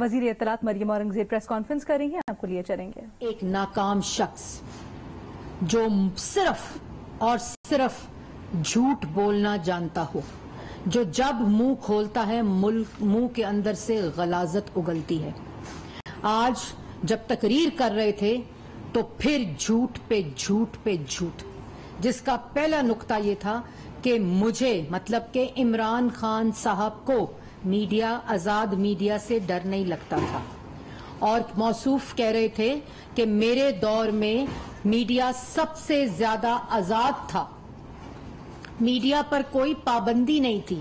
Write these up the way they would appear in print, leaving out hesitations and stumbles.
وزیر اطلاعات Maryam Aurangzeb press conference کر رہی ہیں، آپ کو لیے چلیں گے. ایک ناکام شخص جو صرف اور صرف جھوٹ بولنا جانتا ہو، جو جب منہ کھولتا ہے منہ کے اندر سے غلاظت اگلتی ہے. آج جب تقریر کر رہے تھے تو پھر جھوٹ پہ جھوٹ پہ جھوٹ، جس کا پہلا نقطہ یہ تھا کہ مجھے مطلب کہ عمران خان صاحب کو میڈیا، آزاد میڈیا سے ڈر نہیں لگتا تھا، اور موصوف کہہ رہے تھے کہ میرے دور میں میڈیا سب سے زیادہ آزاد تھا، میڈیا پر کوئی پابندی نہیں تھی،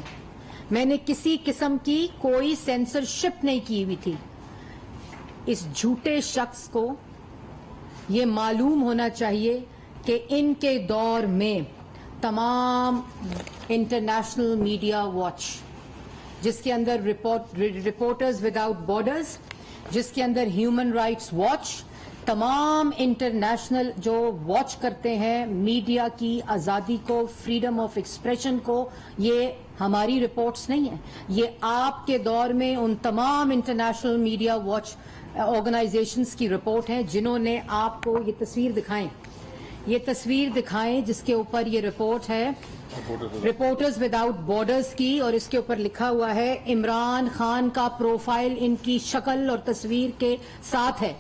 میں نے کسی قسم کی کوئی سینسرشپ نہیں کی ہوئی تھی. اس جھوٹے شخص کو یہ معلوم ہونا چاہیے کہ ان کے دور میں تمام انٹرنیشنل میڈیا واچ، جس کے اندر رپورٹرز وداؤٹ بارڈرز، جس کے اندر ہیومن رائٹس واچ، تمام انٹرنیشنل جو واچ کرتے ہیں میڈیا کی آزادی کو، فریڈم آف ایکسپریشن کو، یہ ہماری رپورٹس نہیں ہیں، یہ آپ کے دور میں ان تمام انٹرنیشنل میڈیا واچ آرگنائزیشنز کی رپورٹ ہیں جنہوں نے آپ کو یہ تصویر دکھائیں جس کے اوپر یہ رپورٹ ہے رپورٹرز وداؤٹ بارڈرز کی، اور اس کے اوپر لکھا ہوا ہے عمران خان کا پروفائل ان کی شکل اور تصویر کے ساتھ ہے،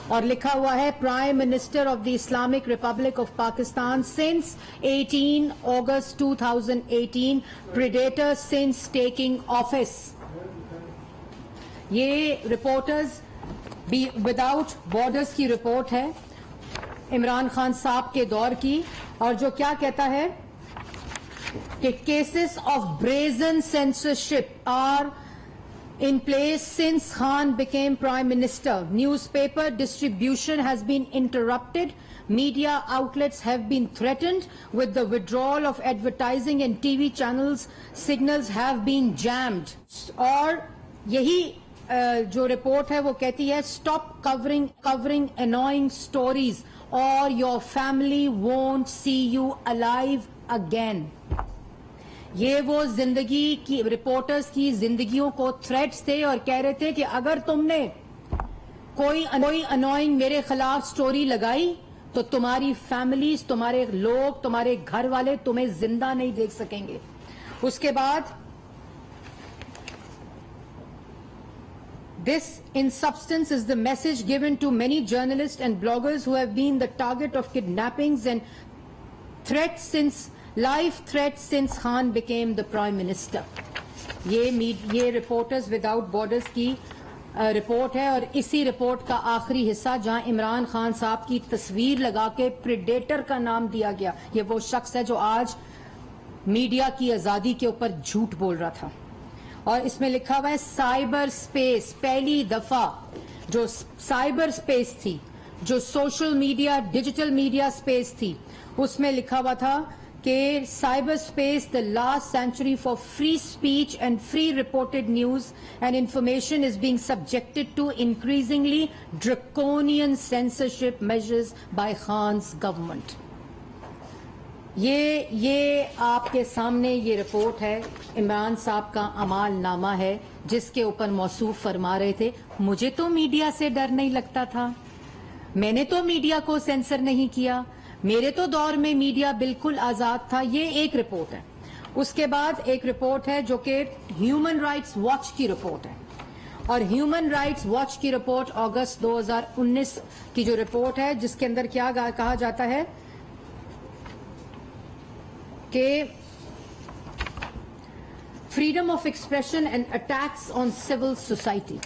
اور لکھا ہوا ہے prime minister of the Islamic republic of Pakistan since 18 August 2018، predator since taking office. یہ رپورٹرز وداؤٹ بارڈرز کی رپورٹ ہے عمران خان صاحب کے دور کی، اور جو کیا کہتا ہے کہ cases of brazen censorship are in place since Khan became Prime Minister. Newspaper distribution has been interrupted. Media outlets have been threatened with the withdrawal of advertising and TV channels. Signals have been jammed. اور یہی جو report ہے وہ کہتی ہے stop covering annoying stories or your family won't see you alive again. یہ وہ زندگی کی رپورٹرز کی زندگیوں کو تھریٹس تھے، اور کہہ رہے تھے کہ اگر تم نے کوئی انوائنگ میرے خلاف سٹوری لگائی تو تمہاری فیملیز، تمہارے لوگ، تمہارے گھر والے تمہیں زندہ نہیں دیکھ سکیں گے. اس کے بعد This in substance is the message given to many journalists and bloggers who have been the target of kidnappings and life threats since Khan became the Prime Minister. یہ رپورٹرز وداؤٹ بارڈرز کی report ہے، اور اسی report کا آخری حصہ جہاں عمران خان صاحب کی تصویر لگا کے پریڈیٹر کا نام دیا گیا، یہ وہ شخص ہے جو آج میڈیا کی آزادی کے اوپر جھوٹ بول رہا تھا. اور اس میں لکھا ہوا ہے سائبر سپیس، پہلی دفعہ جو سائبر سپیس تھی، جو social media digital media space تھی، اس میں لکھا ہوا تھا کہ cyber space the last century for free speech and free reported news and information is being subjected to increasingly draconian censorship measures by Khan's government. یہ آپ کے سامنے یہ رپورٹ ہے، عمران صاحب کا اعمال نامہ ہے، جس کے اوپر موصوف فرما رہے تھے مجھے تو میڈیا سے ڈر نہیں لگتا تھا، میں نے تو میڈیا کو سینسر نہیں کیا، میرے تو دور میں میڈیا بالکل آزاد تھا. یہ ایک رپورٹ ہے. اس کے بعد ایک رپورٹ ہے جو کہ ہیومن رائٹس واچ کی رپورٹ ہے، اور ہیومن رائٹس واچ کی رپورٹ اگست 2019 کی جو رپورٹ ہے، جس کے اندر کیا کہا جاتا ہے کہ freedom of expression and attacks on civil society.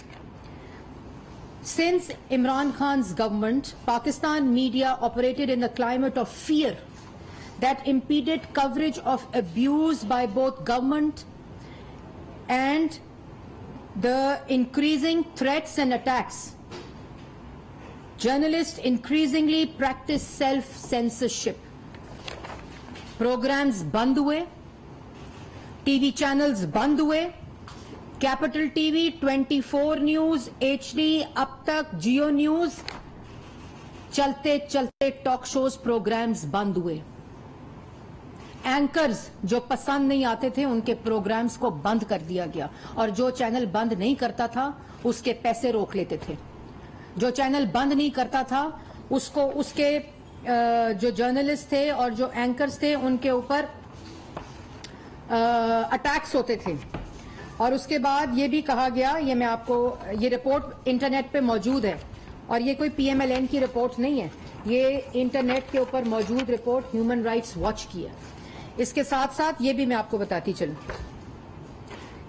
Since Imran Khan's government, Pakistan media operated in a climate of fear that impeded coverage of abuse by both government and the increasing threats and attacks. Journalists increasingly practice self-censorship. Programs band ہوئے، TV channels بند ہوئے، capital T V, 24 news, HD، اب تک Jio news, چلتے چلتے talk shows programmes بند ہوئے. Anchors جو پسند نہیں آتے تھے ان کے پروگرامز کو بند کر دیا گیا، اور جو چینل بند نہیں کرتا تھا اس کے پیسے روک لیتے تھے. جو چینل بند نہیں کرتا تھا اس کے جو جرنلسٹ تھے اور جو اینکرز تھے ان کے اوپر اٹیکس ہوتے تھے. اور اس کے بعد یہ بھی کہا گیا، یہ میں آپ کو، یہ رپورٹ انٹرنیٹ پہ موجود ہے اور یہ کوئی پی ایم ایل این کی رپورٹ نہیں ہے، یہ انٹرنیٹ کے اوپر موجود رپورٹ ہیومن رائٹس واچ کی ہے. اس کے ساتھ ساتھ یہ بھی میں آپ کو بتاتی چلوں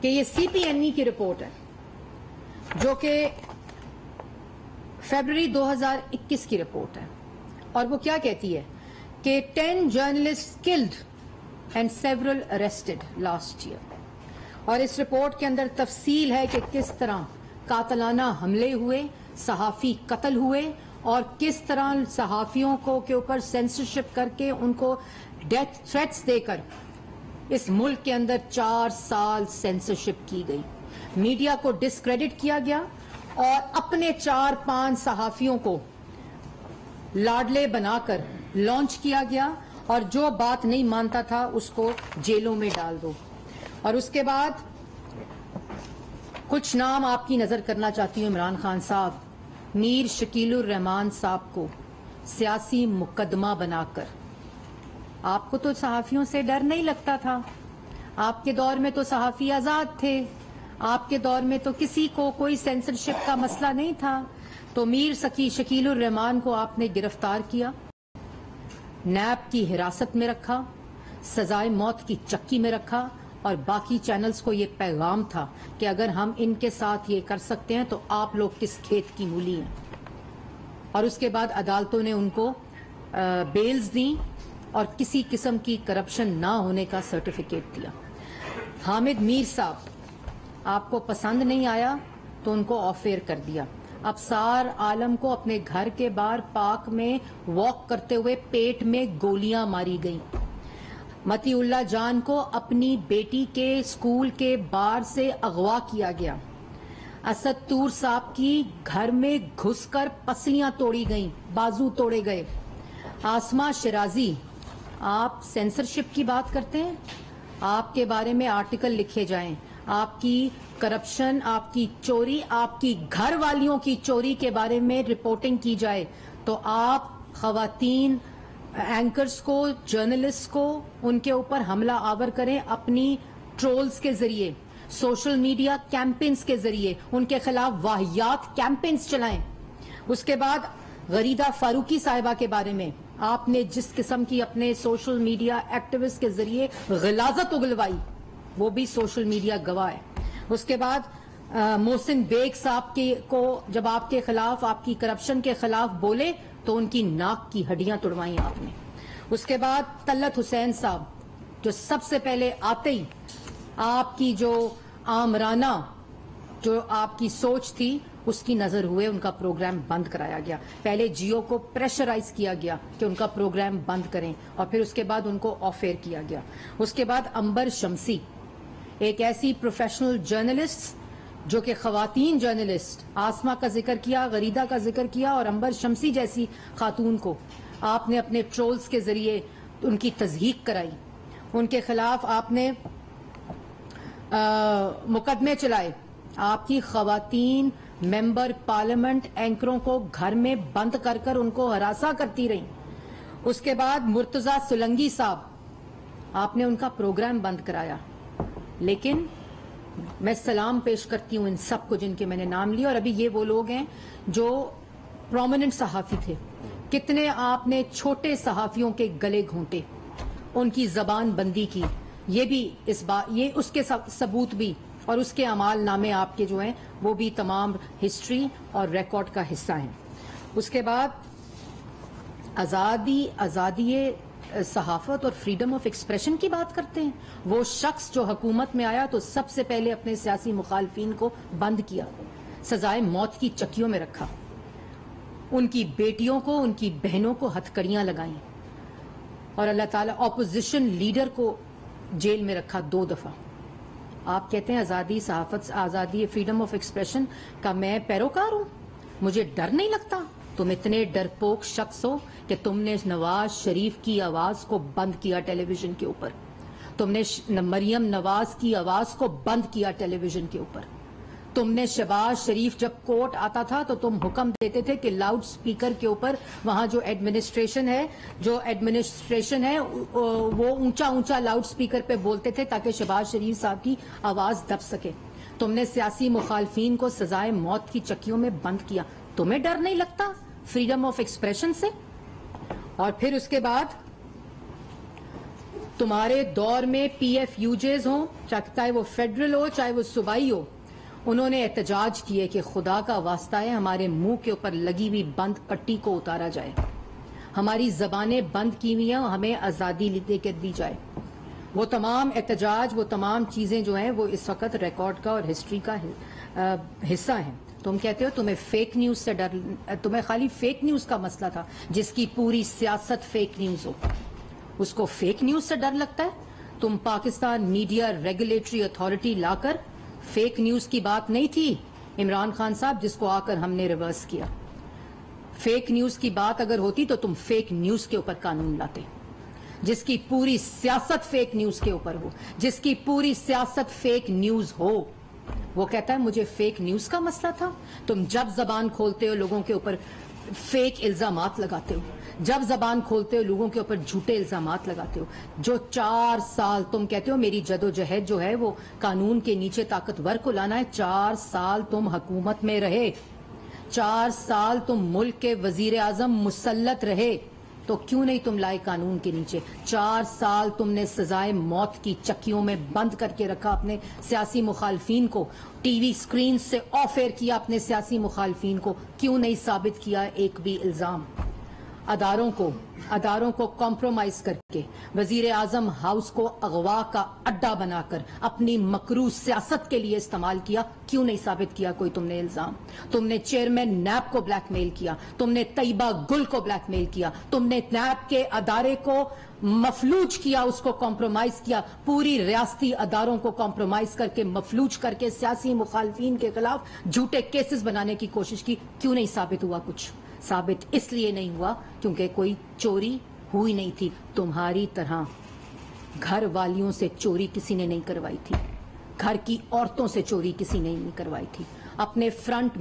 کہ یہ سی پی این ای کی رپورٹ ہے جو کہ فیبروری 2021 کی رپورٹ ہے، اور وہ کیا کہتی ہے کہ 10 journalist killed and several arrested last year. اور اس رپورٹ کے اندر تفصیل ہے کہ کس طرح قاتلانہ حملے ہوئے، صحافی قتل ہوئے، اور کس طرح صحافیوں کو کے اوپر سینسرشپ کر کے ان کو ڈیتھ تھریٹس دے کر اس ملک کے اندر 4 سال سینسرشپ کی گئی. میڈیا کو ڈسکریڈٹ کیا گیا اور اپنے 4-5 صحافیوں کو لاڈلے بنا کر لانچ کیا گیا، اور جو بات نہیں مانتا تھا اس کو جیلوں میں ڈال دو. اور اس کے بعد کچھ نام آپ کی نظر کرنا چاہتی ہوں. عمران خان صاحب، میر شکیل الرحمان صاحب کو سیاسی مقدمہ بنا کر، آپ کو تو صحافیوں سے ڈر نہیں لگتا تھا، آپ کے دور میں تو صحافی آزاد تھے، آپ کے دور میں تو کسی کو کوئی سینسرشپ کا مسئلہ نہیں تھا. تو میر شکیل الرحمان کو آپ نے گرفتار کیا، نیب کی حراست میں رکھا، سزائے موت کی چکی میں رکھا، اور باقی چینلز کو یہ پیغام تھا کہ اگر ہم ان کے ساتھ یہ کر سکتے ہیں تو آپ لوگ کس کھیت کی مولی ہیں. اور اس کے بعد عدالتوں نے ان کو بیلز دیں اور کسی قسم کی کرپشن نہ ہونے کا سرٹیفکیٹ دیا. حامد میر صاحب، آپ کو پسند نہیں آیا تو ان کو آف ایئر کر دیا. ابصار عالم کو اپنے گھر کے باہر پارک میں واک کرتے ہوئے پیٹ میں گولیاں ماری گئیں. متی اللہ جان کو اپنی بیٹی کے اسکول کے باہر سے اغوا کیا گیا. اسد طور صاحب کی گھر میں گھس کر پسلیاں توڑی گئیں، بازو توڑے گئے. آسما شرازی، آپ سینسرشپ کی بات کرتے ہیں، آپ کے بارے میں آرٹیکل لکھے جائیں، آپ کی کرپشن، آپ کی چوری، آپ کی گھر والیوں کی چوری کے بارے میں رپورٹنگ کی جائے تو آپ خواتین اینکرز کو، جرنلسٹ کو ان کے اوپر حملہ آور کریں اپنی ٹرولز کے ذریعے، سوشل میڈیا کیمپینز کے ذریعے ان کے خلاف واہیات کیمپینز چلائیں. اس کے بعد غریدہ فاروقی صاحبہ کے بارے میں آپ نے جس قسم کی اپنے سوشل میڈیا ایکٹیوسٹ کے ذریعے غلاظت اگلوائی، وہ بھی سوشل میڈیا گواہ ہے. اس کے بعد محسن بیگ صاحب کو جب آپ کے خلاف، آپ کی کرپشن کے خلاف بولے تو ان کی ناک کی ہڈیاں توڑوائیں آپ نے. اس کے بعد طلعت حسین صاحب، جو سب سے پہلے آتے ہی آپ کی جو آمرانہ جو آپ کی سوچ تھی اس کی نظر ہوئے ان کا پروگرام بند کرایا گیا. پہلے جیو کو پریشرائز کیا گیا کہ ان کا پروگرام بند کریں، اور پھر اس کے بعد ان کو آف ایئر کیا گیا. اس کے بعد عنبر شمسی، ایک ایسی پروفیشنل جرنلسٹ جو کہ خواتین جرنلسٹ، آسما کا ذکر کیا، غریدہ کا ذکر کیا، اور عنبر شمسی جیسی خاتون کو آپ نے اپنے ٹرولز کے ذریعے ان کی تضحیق کرائی، ان کے خلاف آپ نے مقدمے چلائے. آپ کی خواتین ممبر پارلیمنٹ اینکروں کو گھر میں بند کر کر ان کو ہراساں کرتی رہیں. اس کے بعد مرتضی سولنگی صاحب، آپ نے ان کا پروگرام بند کرایا. لیکن میں سلام پیش کرتی ہوں ان سب کو جن کے میں نے نام لیے، اور ابھی یہ وہ لوگ ہیں جو پرومیننٹ صحافی تھے. کتنے آپ نے چھوٹے صحافیوں کے گلے گھونٹے، ان کی زبان بندی کی. یہ بھی یہ اس کے ثبوت بھی اور اس کے اعمال نامے آپ کے جو ہیں وہ بھی تمام ہسٹری اور ریکارڈ کا حصہ ہیں. اس کے بعد آزادی صحافت اور فریڈم آف ایکسپریشن کی بات کرتے ہیں. وہ شخص جو حکومت میں آیا تو سب سے پہلے اپنے سیاسی مخالفین کو بند کیا، سزائے موت کی چکیوں میں رکھا، ان کی بیٹیوں کو، ان کی بہنوں کو ہتھکڑیاں لگائیں، اور اللہ تعالیٰ اپوزیشن لیڈر کو جیل میں رکھا 2 دفعہ. آپ کہتے ہیں آزادی صحافت، آزادی فریڈم آف ایکسپریشن کا میں پیروکار ہوں، مجھے ڈر نہیں لگتا. تم اتنے ڈرپوک شخص ہو کہ تم نے نواز شریف کی آواز کو بند کیا ٹیلی ویژن کے اوپر. تم نے مریم نواز کی آواز کو بند کیا ٹیلی ویژن کے اوپر. تم نے شہباز شریف جب کورٹ آتا تھا تو تم حکم دیتے تھے کہ لاؤڈ سپیکر کے اوپر وہاں جو ایڈمنسٹریشن ہے وہ اونچا اونچا لاؤڈ سپیکر پہ بولتے تھے تاکہ شہباز شریف صاحب کی آواز دب سکے. تم نے سیاسی مخالفین کو سزائے موت کی چکیوں میں بند کیا. تمہیں ڈر نہیں لگتا فریڈم آف ایکسپریشن سے؟ اور پھر اس کے بعد تمہارے دور میں پی ایف یوجز ہوں، چاہے وہ فیڈرل ہو چاہے وہ صوبائی ہو، انہوں نے احتجاج کیے کہ خدا کا واسطہ ہے ہمارے منہ کے اوپر لگی ہوئی بند پٹی کو اتارا جائے، ہماری زبانیں بند کی ہوئی ہیں، ہمیں آزادی دے کے دی جائے. وہ تمام احتجاج، وہ تمام چیزیں جو ہیں وہ اس وقت ریکارڈ کا اور ہسٹری کا حصہ ہیں. تم کہتے ہو تمہیں فیک نیوز سے ڈر، تمہیں خالی فیک نیوز کا مسئلہ تھا جس کی پوری سیاست فیک نیوز ہو، اس کو فیک نیوز سے ڈر لگتا ہے. تم پاکستان میڈیا ریگولیٹری اتھارٹی لا کر، فیک نیوز کی بات نہیں تھی عمران خان صاحب جس کو آ کر ہم نے ریورس کیا. فیک نیوز کی بات اگر ہوتی تو تم فیک نیوز کے اوپر قانون لاتے، جس کی پوری سیاست فیک نیوز کے اوپر ہو، جس کی پوری سیاست فیک نیوز ہو. وہ کہتا ہے مجھے فیک نیوز کا مسئلہ تھا. تم جب زبان کھولتے ہو لوگوں کے اوپر فیک الزامات لگاتے ہو، جب زبان کھولتے ہو لوگوں کے اوپر جھوٹے الزامات لگاتے ہو. جو 4 سال تم کہتے ہو میری جدوجہد جو ہے وہ قانون کے نیچے طاقتور کو لانا ہے، 4 سال تم حکومت میں رہے، 4 سال تم ملک کے وزیر اعظم مسلط رہے، تو کیوں نہیں تم لائے قانون کے نیچے؟ 4 سال تم نے سزائے موت کی چکیوں میں بند کر کے رکھا اپنے سیاسی مخالفین کو، ٹی وی سکرین سے آف ایئر کیا اپنے سیاسی مخالفین کو. کیوں نہیں ثابت کیا ایک بھی الزام؟ اداروں کو کمپرومائز کر کے وزیر اعظم ہاؤس کو اغوا کا اڈا بنا کر اپنی مکروہ سیاست کے لیے استعمال کیا. کیوں نہیں ثابت کیا کوئی تم نے الزام؟ تم نے چیئرمین نیب کو بلیک میل کیا، تم نے طیبہ گل کو بلیک میل کیا، تم نے نیب کے ادارے کو مفلوج کیا، اس کو کمپرومائز کیا، پوری ریاستی اداروں کو کمپرومائز کر کے مفلوج کر کے سیاسی مخالفین کے خلاف جھوٹے کیسز بنانے کی کوشش کی. کیوں نہیں ثابت ہوا کچھ؟ ثابت اس لیے نہیں ہوا کیونکہ کوئی چوری ہوئی نہیں تھی. تمہاری طرح گھر والیوں سے چوری کسی نے نہیں کروائی تھی، گھر کی عورتوں سے چوری کسی نے نہیں کروائی تھی. اپنے فرنٹ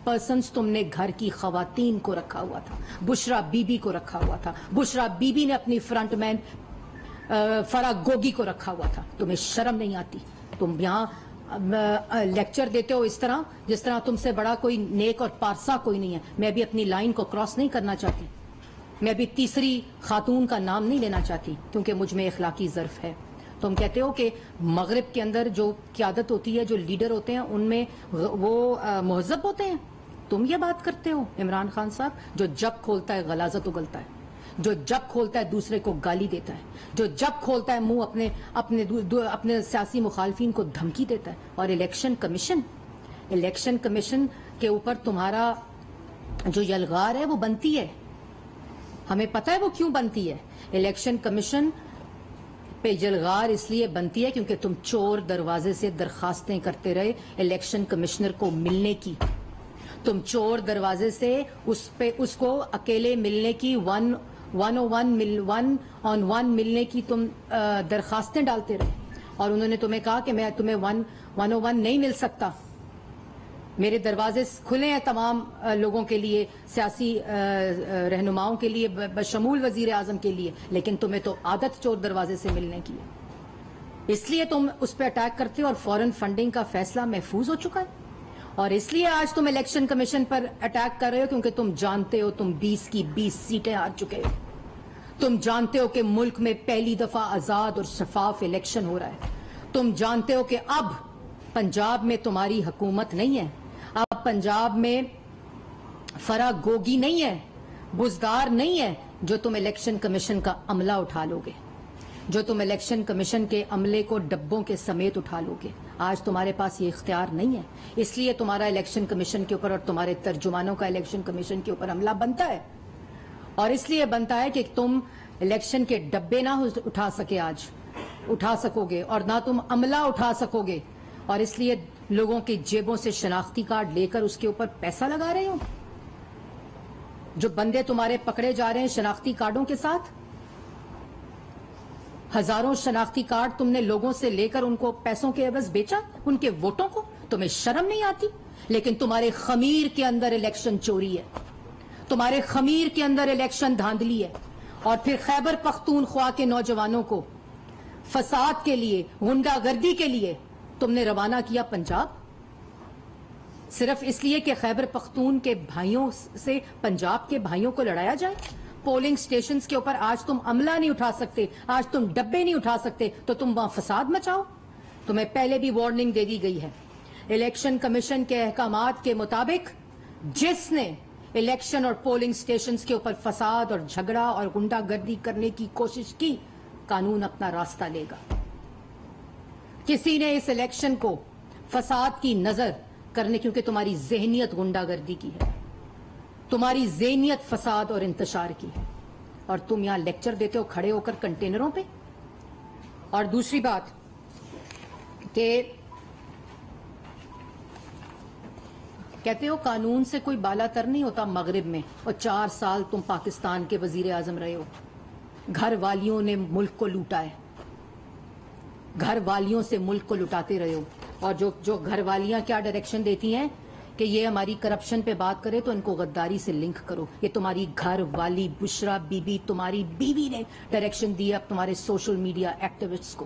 پرسنز تم نے گھر کی خواتین کو رکھا ہوا تھا، بشرا بی بی کو رکھا ہوا تھا، بشرا بی بی نے اپنی فرنٹ مین فرا گوگی کو رکھا ہوا تھا. تمہیں شرم نہیں آتی؟ تم یہاں لیکچر دیتے ہو اس طرح جس طرح تم سے بڑا کوئی نیک اور پارسا کوئی نہیں ہے. میں بھی اپنی لائن کو کراس نہیں کرنا چاہتی، میں بھی تیسری خاتون کا نام نہیں لینا چاہتی کیونکہ مجھ میں اخلاقی ظرف ہے. تم کہتے ہو کہ مغرب کے اندر جو قیادت ہوتی ہے، جو لیڈر ہوتے ہیں، ان میں وہ مہذب ہوتے ہیں. تم یہ بات کرتے ہو عمران خان صاحب جو جب کھولتا ہے غلاظت اگلتا ہے، جو جب کھولتا ہے دوسرے کو گالی دیتا ہے، جو جب کھولتا ہے منہ اپنے سیاسی مخالفین کو دھمکی دیتا ہے. اور الیکشن کمیشن کے اوپر تمہارا جو یلغار ہے وہ بنتی ہے. ہمیں پتہ ہے وہ کیوں بنتی ہے. الیکشن کمیشن پہ یلغار اس لیے بنتی ہے کیونکہ تم چور دروازے سے درخواستیں کرتے رہے الیکشن کمشنر کو ملنے کی. تم چور دروازے سے اس کو اکیلے ملنے کی 1-on-1 ملنے کی تم درخواستیں ڈالتے رہے اور انہوں نے تمہیں کہا کہ میں تمہیں 1-on-1 نہیں مل سکتا. میرے دروازے کھلے ہیں تمام لوگوں کے لیے، سیاسی رہنماؤں کے لیے بشمول وزیر اعظم کے لیے، لیکن تمہیں تو عادت چور دروازے سے ملنے کی ہے. اس لیے تم اس پہ اٹیک کرتے ہو اور فورن فنڈنگ کا فیصلہ محفوظ ہو چکا ہے. اور اس لیے آج تم الیکشن کمیشن پر اٹیک کر رہے ہو کیونکہ تم جانتے ہو تم 20 کی 20 سیٹیں ہار چکے ہو. تم جانتے ہو کہ ملک میں پہلی دفعہ آزاد اور شفاف الیکشن ہو رہا ہے. تم جانتے ہو کہ اب پنجاب میں تمہاری حکومت نہیں ہے، اب پنجاب میں فرا گوگی نہیں ہے، بزدار نہیں ہے جو تم الیکشن کمیشن کا عملہ اٹھا لو گے، جو تم الیکشن کمیشن کے عملے کو ڈبوں کے سمیت اٹھا لو گے. آج تمہارے پاس یہ اختیار نہیں ہے. اس لیے تمہارا الیکشن کمیشن کے اوپر اور تمہارے ترجمانوں کا الیکشن کمیشن کے اوپر عملہ بنتا ہے. اور اس لیے بنتا ہے کہ تم الیکشن کے ڈبے نہ اٹھا سکو گے اور نہ تم عملہ اٹھا سکو گے. اور اس لیے لوگوں کی جیبوں سے شناختی کارڈ لے کر اس کے اوپر پیسہ لگا رہے ہو. جو بندے تمہارے پکڑے جا رہے ہیں شناختی کارڈوں کے ساتھ، ہزاروں شناختی کارڈ تم نے لوگوں سے لے کر ان کو پیسوں کے عوض بیچا، ان کے ووٹوں کو. تمہیں شرم نہیں آتی؟ لیکن تمہارے خمیر کے اندر الیکشن چوری ہے، تمہارے خمیر کے اندر الیکشن دھاندلی ہے. اور پھر خیبر پختونخوا کے نوجوانوں کو فساد کے لیے، غنڈہ گردی کے لیے تم نے روانہ کیا پنجاب، صرف اس لیے کہ خیبر پختون کے بھائیوں سے پنجاب کے بھائیوں کو لڑایا جائے. پولنگ سٹیشنز کے اوپر آج تم عملہ نہیں اٹھا سکتے، آج تم ڈبے نہیں اٹھا سکتے، تو تم وہاں فساد مچاؤ. تمہیں پہلے بھی وارننگ دے دی گئی ہے. الیکشن کمیشن کے احکامات کے مطابق جس نے الیکشن اور پولنگ سٹیشنز کے اوپر فساد اور جھگڑا اور غنڈہ گردی کرنے کی کوشش کی، قانون اپنا راستہ لے گا. کسی نے اس الیکشن کو فساد کی نظر کرنے، کیونکہ تمہاری ذہنیت غنڈہ گردی کی ہے، تمہاری ذہنیت فساد اور انتشار کی ہے، اور تم یہاں لیکچر دیتے ہو کھڑے ہو کر کنٹینروں پہ. اور دوسری بات کہ کہتے ہو قانون سے کوئی بالا تر نہیں ہوتا مغرب میں، اور 4 سال تم پاکستان کے وزیر اعظم رہے ہو. گھر والیوں نے ملک کو لوٹا ہے، گھر والیوں سے ملک کو لٹاتے رہے ہو. اور جو گھر والیاں کیا ڈائریکشن دیتی ہیں کہ یہ ہماری کرپشن پہ بات کرے تو ان کو غداری سے لنک کرو. یہ تمہاری گھر والی بشرا بی بی، تمہاری بیوی نے ڈائریکشن دی اب تمہارے سوشل میڈیا ایکٹیوسٹس کو.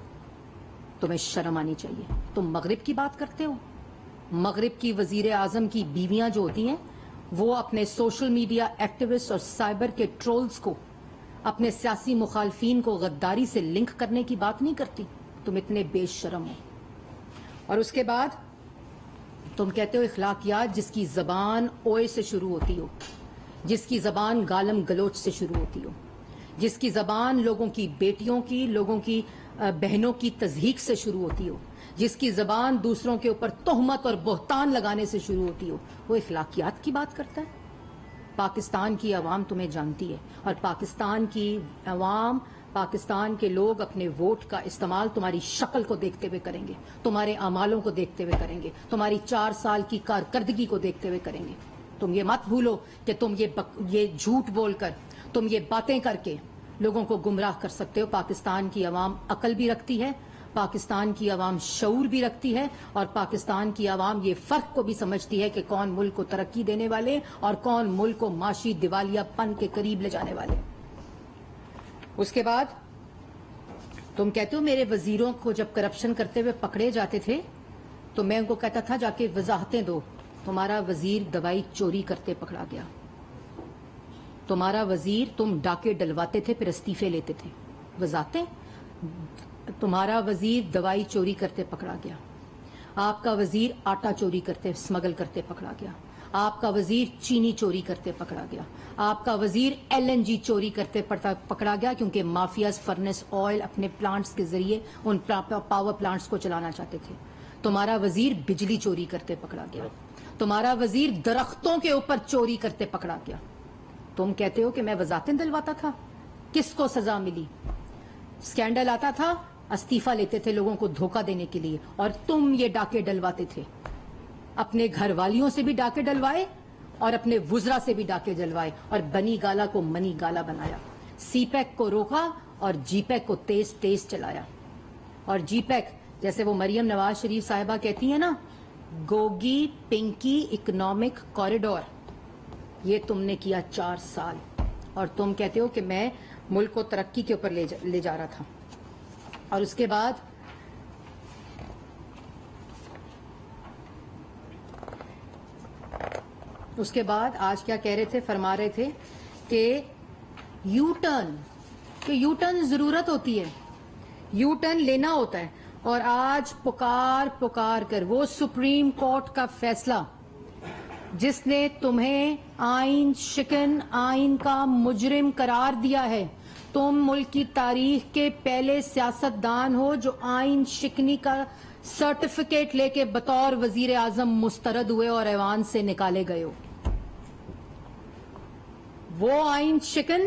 تمہیں شرم آنی چاہیے. تم مغرب کی بات کرتے ہو. مغرب کی وزیر اعظم کی بیویاں جو ہوتی ہیں وہ اپنے سوشل میڈیا ایکٹیوسٹ اور سائبر کے ٹرولز کو، اپنے سیاسی مخالفین کو غداری سے لنک کرنے کی بات نہیں کرتی. تم اتنے بے شرم ہو. اور اس کے بعد تم کہتے ہو اخلاقیات جس کی زبان اوئے سے شروع ہوتی ہو، جس کی زبان گالم گلوچ سے شروع ہوتی ہو، جس کی زبان لوگوں کی بیٹیوں کی، لوگوں کی بہنوں کی تضحیک سے شروع ہوتی ہو، جس کی زبان دوسروں کے اوپر تہمت اور بہتان لگانے سے شروع ہوتی ہو، وہ اخلاقیات کی بات کرتا ہے. پاکستان کی عوام تمہیں جانتی ہے، اور پاکستان کی عوام، پاکستان کے لوگ اپنے ووٹ کا استعمال تمہاری شکل کو دیکھتے ہوئے کریں گے، تمہارے اعمالوں کو دیکھتے ہوئے کریں گے، تمہاری 4 سال کی کارکردگی کو دیکھتے ہوئے کریں گے. تم یہ مت بھولو کہ تم یہ جھوٹ بول کر، تم یہ باتیں کر کے لوگوں کو گمراہ کر سکتے ہو. پاکستان کی عوام عقل بھی رکھتی ہے، پاکستان کی عوام شعور بھی رکھتی ہے، اور پاکستان کی عوام یہ فرق کو بھی سمجھتی ہے کہ کون ملک کو ترقی دینے والے اور کون ملک کو معاشی دیوالیہ پن کے قریب لے جانے والے. اس کے بعد تم کہتے ہو میرے وزیروں کو جب کرپشن کرتے ہوئے پکڑے جاتے تھے تو میں ان کو کہتا تھا جا کے وضاحتیں دو. تمہارا وزیر دوائی چوری کرتے پکڑا گیا. تمہارا وزیر، تم ڈاکے ڈلواتے تھے پھر استعفے لیتے تھے. وضاحتیں. تمہارا وزیر دوائی چوری کرتے پکڑا گیا. آپ کا وزیر آٹا چوری کرتے اسمگل کرتے پکڑا گیا. آپ کا وزیر چینی چوری کرتے پکڑا گیا. آپ کا وزیر LNG چوری کرتے پکڑا گیا، کیونکہ مافیاز فرنس آئل اپنے پلانٹس کے ذریعے ان پاور پلانٹس کو چلانا چاہتے تھے. تمہارا وزیر بجلی چوری کرتے پکڑا گیا. تمہارا وزیر درختوں کے اوپر چوری کرتے پکڑا گیا. تم کہتے ہو کہ میں وضاحتیں دلواتا تھا. کس کو سزا ملی؟ اسکینڈل آتا تھا، استعفا لیتے تھے لوگوں کو دھوکہ دینے کے لیے، اور تم یہ ڈاکے ڈلواتے تھے. اپنے گھر والیوں سے بھی ڈاکے ڈلوائے اور اپنے وزراء سے بھی ڈاکے ڈلوائے، اور بنی گالا کو منی گالا بنایا. سی پیک کو روکا اور جی پیک کو تیز تیز چلایا. اور جی پیک جیسے وہ مریم نواز شریف صاحبہ کہتی ہیں نا، گوگی پنکی اکنامک کوریڈور، یہ تم نے کیا 4 سال. اور تم کہتے ہو کہ میں ملک کو ترقی کے اوپر لے جا رہا تھا. اور اس کے بعد آج کیا کہہ رہے تھے؟ فرما رہے تھے کہ یو ٹرن ضرورت ہوتی ہے، یو ٹرن لینا ہوتا ہے. اور آج پکار کر وہ سپریم کورٹ کا فیصلہ جس نے تمہیں آئین شکن، آئین کا مجرم قرار دیا ہے. تم ملک کی تاریخ کے پہلے سیاستدان ہو جو آئین شکنی کا سرٹیفکیٹ لے کے بطور وزیر اعظم مسترد ہوئے اور ایوان سے نکالے گئے ہو. وہ آئین شکن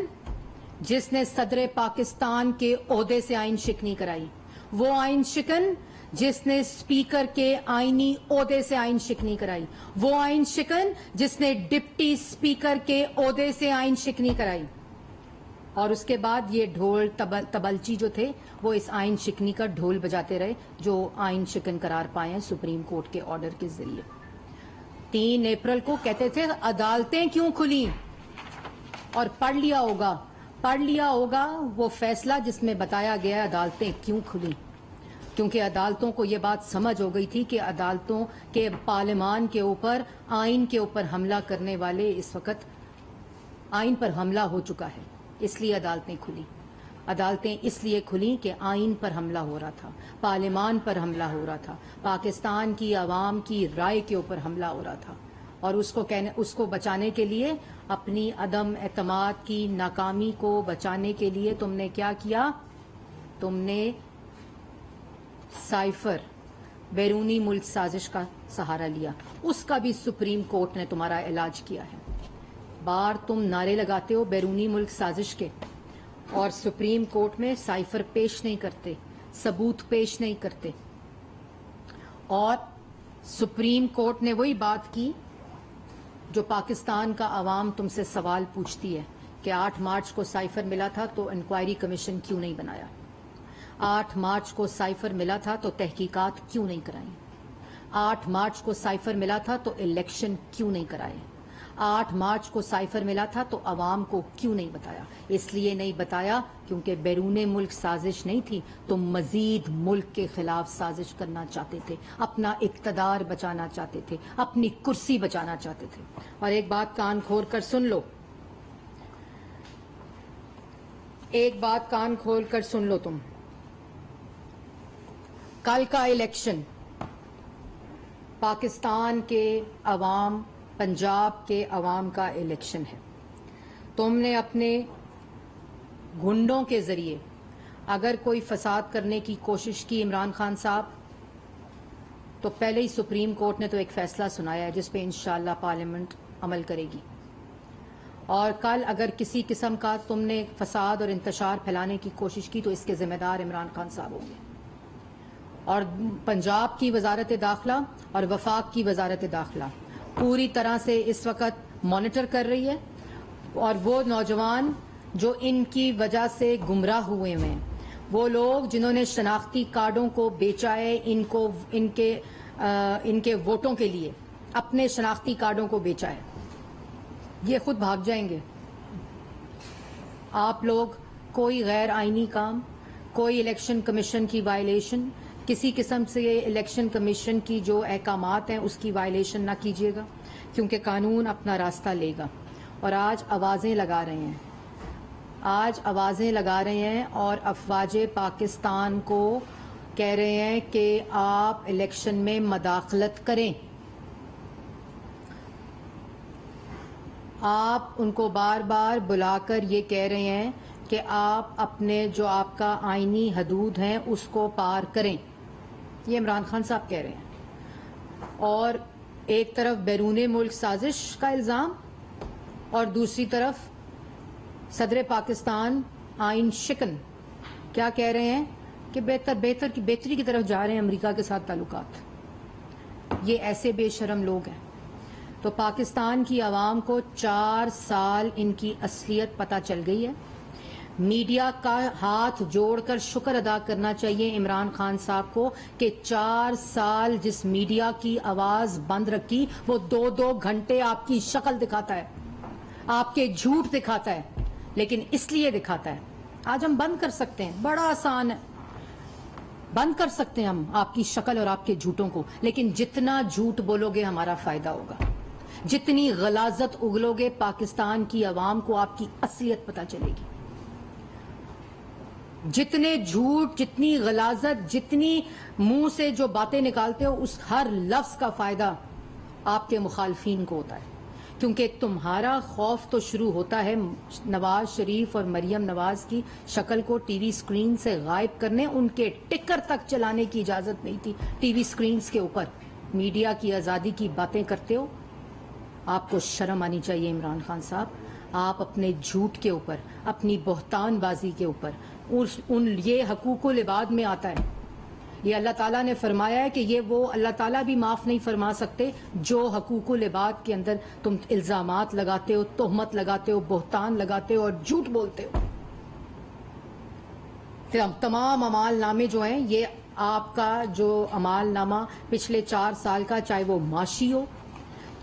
جس نے صدر پاکستان کے عہدے سے آئین شکنی کرائی، وہ آئین شکن جس نے اسپیکر کے آئینی عہدے سے آئین شکنی کرائی، وہ آئین شکن جس نے ڈپٹی اسپیکر کے عہدے سے آئین شکنی کرائی، اور اس کے بعد یہ ڈھول تبلچی جو تھے وہ اس آئین شکنی کا ڈھول بجاتے رہے جو آئین شکن قرار پائے ہیں سپریم کورٹ کے آرڈر کے ذریعے۔ 3 اپریل کو کہتے تھے عدالتیں کیوں کھلی، اور پڑھ لیا ہوگا وہ فیصلہ جس میں بتایا گیا عدالتیں کیوں کھلی، کیونکہ عدالتوں کو یہ بات سمجھ ہو گئی تھی کہ عدالتوں کے پارلیمان کے اوپر، آئین کے اوپر حملہ کرنے والے اس وقت آئین پر حملہ ہو چکا ہے، اس لیے عدالتیں کھلی۔ عدالتیں اس لیے کھلیں کہ آئین پر حملہ ہو رہا تھا، پارلیمان پر حملہ ہو رہا تھا، پاکستان کی عوام کی رائے کے اوپر حملہ ہو رہا تھا، اور اس کو بچانے کے لیے، اپنی عدم اعتماد کی ناکامی کو بچانے کے لیے تم نے کیا کیا؟ تم نے سائفر، بیرونی ملک سازش کا سہارا لیا، اس کا بھی سپریم کورٹ نے تمہارا علاج کیا ہے۔ بار تم نعرے لگاتے ہو بیرونی ملک سازش کے، اور سپریم کورٹ میں سائفر پیش نہیں کرتے، ثبوت پیش نہیں کرتے، اور سپریم کورٹ نے وہی بات کی جو پاکستان کا عوام تم سے سوال پوچھتی ہے کہ 8 مارچ کو سائفر ملا تھا تو انکوائری کمیشن کیوں نہیں بنایا، 8 مارچ کو سائفر ملا تھا تو تحقیقات کیوں نہیں کرائیں، 8 مارچ کو سائفر ملا تھا تو الیکشن کیوں نہیں کرائے، 8 مارچ کو سائفر ملا تھا تو عوام کو کیوں نہیں بتایا؟ اس لیے نہیں بتایا کیونکہ بیرون ملک سازش نہیں تھی، تم مزید ملک کے خلاف سازش کرنا چاہتے تھے، اپنا اقتدار بچانا چاہتے تھے، اپنی کرسی بچانا چاہتے تھے۔ اور ایک بات کان کھول کر سن لو، ایک بات کان کھول کر سن لو، تم کل کا الیکشن پاکستان کے عوام، پنجاب کے عوام کا الیکشن ہے۔ تم نے اپنے گنڈوں کے ذریعے اگر کوئی فساد کرنے کی کوشش کی عمران خان صاحب، تو پہلے ہی سپریم کورٹ نے تو ایک فیصلہ سنایا ہے جس پہ انشاءاللہ پارلیمنٹ عمل کرے گی، اور کل اگر کسی قسم کا تم نے فساد اور انتشار پھیلانے کی کوشش کی تو اس کے ذمہ دار عمران خان صاحب ہوں گے، اور پنجاب کی وزارت داخلہ اور وفاق کی وزارت داخلہ پوری طرح سے اس وقت مانیٹر کر رہی ہے، اور وہ نوجوان جو ان کی وجہ سے گمراہ ہوئے ہیں، وہ لوگ جنہوں نے شناختی کارڈوں کو بیچا ہے، ان کے ووٹوں کے لیے اپنے شناختی کارڈوں کو بیچا ہے، یہ خود بھاگ جائیں گے۔ آپ لوگ کوئی غیر آئینی کام، کوئی الیکشن کمیشن کی وائلیشن، کسی قسم سے الیکشن کمیشن کی جو احکامات ہیں اس کی وائلیشن نہ کیجیے گا، کیونکہ قانون اپنا راستہ لے گا۔ اور آج آوازیں لگا رہے ہیں اور افواج پاکستان کو کہہ رہے ہیں کہ آپ الیکشن میں مداخلت کریں، آپ ان کو بار بار بلا کر یہ کہہ رہے ہیں کہ آپ اپنے جو آپ کا آئینی حدود ہیں اس کو پار کریں، یہ عمران خان صاحب کہہ رہے ہیں۔ اور ایک طرف بیرون ملک سازش کا الزام، اور دوسری طرف صدر پاکستان آئین شکن کیا کہہ رہے ہیں کہ بہتری کی طرف جا رہے ہیں امریکہ کے ساتھ تعلقات۔ یہ ایسے بے شرم لوگ ہیں۔ تو پاکستان کی عوام کو 4 سال ان کی اصلیت پتہ چل گئی ہے۔ میڈیا کا ہاتھ جوڑ کر شکر ادا کرنا چاہیے عمران خان صاحب کو کہ 4 سال جس میڈیا کی آواز بند رکھی وہ 2 گھنٹے آپ کی شکل دکھاتا ہے، آپ کے جھوٹ دکھاتا ہے، لیکن اس لیے دکھاتا ہے۔ آج ہم بند کر سکتے ہیں، بڑا آسان ہے، بند کر سکتے ہیں ہم آپ کی شکل اور آپ کے جھوٹوں کو، لیکن جتنا جھوٹ بولو گے ہمارا فائدہ ہوگا، جتنی غلاظت اگلو گے پاکستان کی عوام کو آپ کی اصلیت پتہ چلے گی۔ جتنے جھوٹ، جتنی غلاظت، جتنی منہ سے جو باتیں نکالتے ہو، اس ہر لفظ کا فائدہ آپ کے مخالفین کو ہوتا ہے، کیونکہ تمہارا خوف تو شروع ہوتا ہے نواز شریف اور مریم نواز کی شکل کو ٹی وی سکرین سے غائب کرنے، ان کے ٹکر تک چلانے کی اجازت نہیں تھی ٹی وی سکرینز کے اوپر۔ میڈیا کی آزادی کی باتیں کرتے ہو، آپ کو شرم آنی چاہیے عمران خان صاحب۔ آپ اپنے جھوٹ کے اوپر، اپنی بہتان بازی کے اوپر، یہ حقوق العباد میں آتا ہے یہ اللہ تعالیٰ نے فرمایا ہے کہ یہ وہ اللہ تعالیٰ بھی معاف نہیں فرما سکتے جو حقوق العباد کے اندر تم الزامات لگاتے ہو، تہمت لگاتے ہو، بہتان لگاتے ہو اور جھوٹ بولتے ہو۔ تمام اعمال نامے جو ہیں، یہ آپ کا جو اعمال نامہ پچھلے 4 سال کا، چاہے وہ معاشی ہو،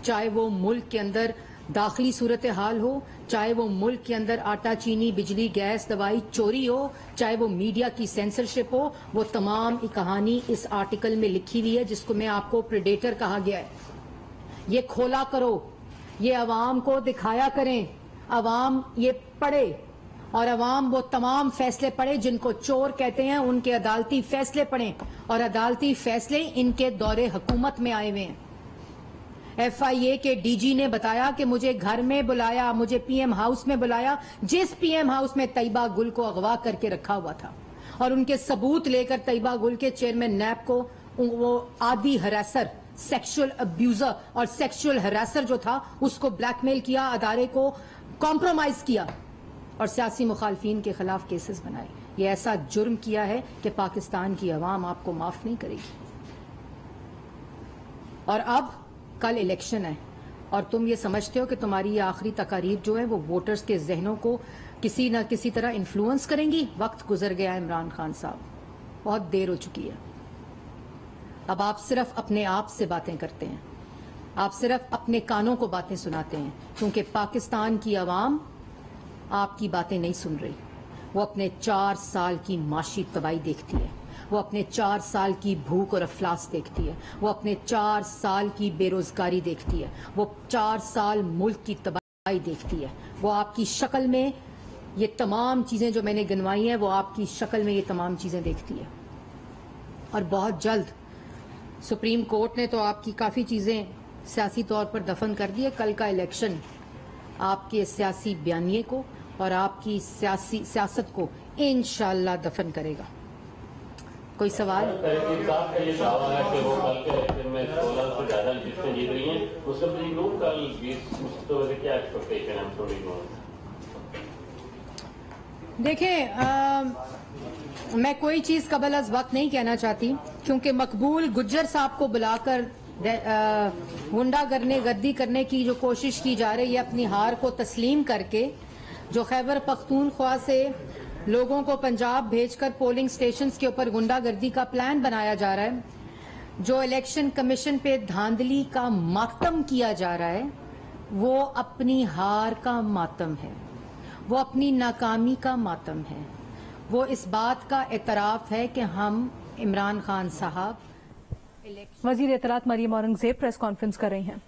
چاہے وہ ملک کے اندر داخلی صورتحال ہو، چاہے وہ ملک کے اندر آٹا چینی بجلی گیس دوائی چوری ہو، چاہے وہ میڈیا کی سینسرشپ ہو، وہ تمام کہانی اس آرٹیکل میں لکھی ہوئی ہے جس کو میں آپ کو پریڈیٹر کہا گیا ہے۔ یہ کھولا کرو، یہ عوام کو دکھایا کریں، عوام یہ پڑھے اور عوام وہ تمام فیصلے پڑھے جن کو چور کہتے ہیں، ان کے عدالتی فیصلے پڑھیں، اور عدالتی فیصلے ان کے دور حکومت میں آئے ہوئے ہیں۔ ایف آئی اے کے ڈی جی نے بتایا کہ مجھے گھر میں بلایا، مجھے پی ایم ہاؤس میں بلایا، جس پی ایم ہاؤس میں طیبہ گل کو اغوا کر کے رکھا ہوا تھا، اور ان کے ثبوت لے کر طیبہ گل کے چیئرمین نیب کو وہ عادی ہراسر، سیکشل ابیوزر اور سیکشل ہراسر جو تھا اس کو بلیک میل کیا، ادارے کو کمپرومائز کیا اور سیاسی مخالفین کے خلاف کیسز بنائے۔ یہ ایسا جرم کیا ہے کہ پاکستان کی عوام آپ کو معاف نہیں کرے گی۔ اور اب کل الیکشن ہے اور تم یہ سمجھتے ہو کہ تمہاری یہ آخری تقاریر جو ہے وہ ووٹرز کے ذہنوں کو کسی نہ کسی طرح انفلوئنس کریں گی۔ وقت گزر گیا عمران خان صاحب، بہت دیر ہو چکی ہے۔ اب آپ صرف اپنے آپ سے باتیں کرتے ہیں، آپ صرف اپنے کانوں کو باتیں سناتے ہیں، کیونکہ پاکستان کی عوام آپ کی باتیں نہیں سن رہی۔ وہ اپنے 4 سال کی معاشی تباہی دیکھتی ہے، وہ اپنے 4 سال کی بھوک اور افلاس دیکھتی ہے، وہ اپنے 4 سال کی بے روزگاری دیکھتی ہے، وہ 4 سال ملک کی تباہی دیکھتی ہے۔ وہ آپ کی شکل میں یہ تمام چیزیں جو میں نے گنوائی ہیں، وہ آپ کی شکل میں یہ تمام چیزیں دیکھتی ہے۔ اور بہت جلد سپریم کورٹ نے تو آپ کی کافی چیزیں سیاسی طور پر دفن کر دی ہے۔ کل کا الیکشن آپ کے سیاسی بیانیے کو اور آپ کی سیاست کو انشاءاللہ دفن کرے گا۔ کوئی سوال؟ تحریک صاحب کا یہ دعویٰ ہے کہ وہ کل کے الیکشن میں 16 سے زیادہ لسٹیں جیت رہی ہیں، اس سے لوگ کل 20 تو کیا ایکسپیکٹیشن ہے تھوڑی بہت؟ دیکھیں، میں کوئی چیز قبل از وقت نہیں کہنا چاہتی، کیونکہ مقبول گجر صاحب کو بلا کر غنڈہ گردی کرنے کی جو کوشش کی جا رہی ہے، اپنی ہار کو تسلیم کر کے، جو خیبر پختونخوا سے لوگوں کو پنجاب بھیج کر پولنگ سٹیشنز کے اوپر غنڈہ گردی کا پلان بنایا جا رہا ہے، جو الیکشن کمیشن پہ دھاندلی کا ماتم کیا جا رہا ہے، وہ اپنی ہار کا ماتم ہے، وہ اپنی ناکامی کا ماتم ہے، وہ اس بات کا اعتراف ہے کہ ہم عمران خان صاحب وزیر اطلاعات مریم اورنگزیب پریس کانفرنس کر رہی ہیں۔